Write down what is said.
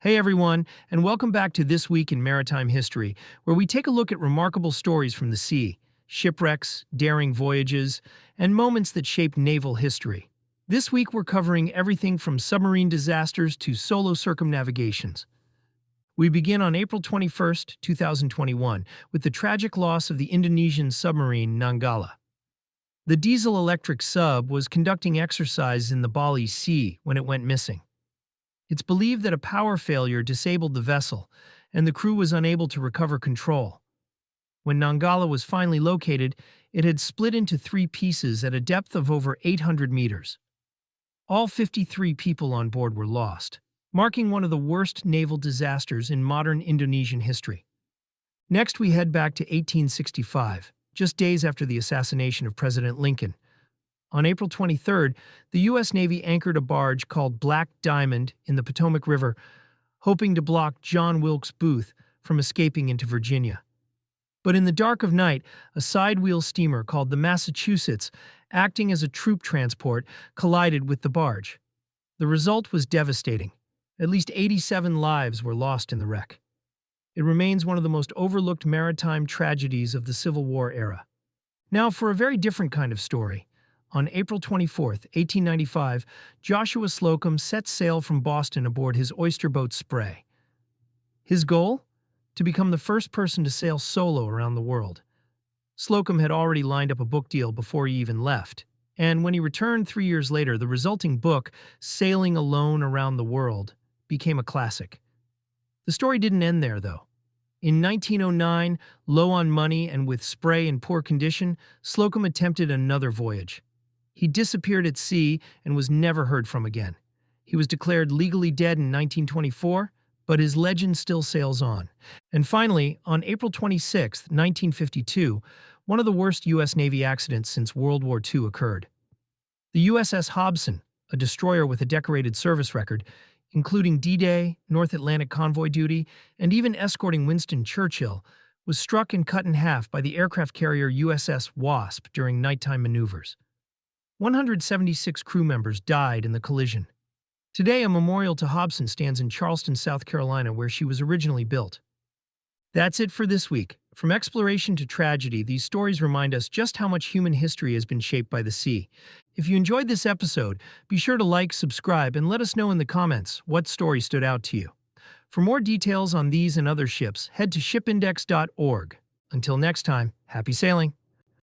Hey everyone, and welcome back to This Week in Maritime History, where we take a look at remarkable stories from the sea, shipwrecks, daring voyages, and moments that shaped naval history. This week we're covering everything from submarine disasters to solo circumnavigations. We begin on April 21st, 2021, with the tragic loss of the Indonesian submarine Nanggala. The diesel-electric sub was conducting exercise in the Bali Sea when it went missing. It's believed that a power failure disabled the vessel, and the crew was unable to recover control. When Nanggala was finally located, it had split into three pieces at a depth of over 800 meters. All 53 people on board were lost, marking one of the worst naval disasters in modern Indonesian history. Next, we head back to 1865, just days after the assassination of President Lincoln. On April 23rd, the U.S. Navy anchored a barge called Black Diamond in the Potomac River, hoping to block John Wilkes Booth from escaping into Virginia. But in the dark of night, a sidewheel steamer called the Massachusetts, acting as a troop transport, collided with the barge. The result was devastating. At least 87 lives were lost in the wreck. It remains one of the most overlooked maritime tragedies of the Civil War era. Now, for a very different kind of story. On April 24th, 1895, Joshua Slocum set sail from Boston aboard his oyster boat Spray. His goal? To become the first person to sail solo around the world. Slocum had already lined up a book deal before he even left, and when he returned 3 years later, the resulting book, Sailing Alone Around the World, became a classic. The story didn't end there, though. In 1909, low on money and with Spray in poor condition, Slocum attempted another voyage. He disappeared at sea and was never heard from again. He was declared legally dead in 1924, but his legend still sails on. And finally, on April 26, 1952, one of the worst U.S. Navy accidents since World War II occurred. The USS Hobson, a destroyer with a decorated service record, including D-Day, North Atlantic convoy duty, and even escorting Winston Churchill, was struck and cut in half by the aircraft carrier USS Wasp during nighttime maneuvers. 176 crew members died in the collision. Today, a memorial to Hobson stands in Charleston, South Carolina, where she was originally built. That's it for this week. From exploration to tragedy, these stories remind us just how much human history has been shaped by the sea. If you enjoyed this episode, be sure to like, subscribe, and let us know in the comments what story stood out to you. For more details on these and other ships, head to ShipIndex.org. Until next time, happy sailing!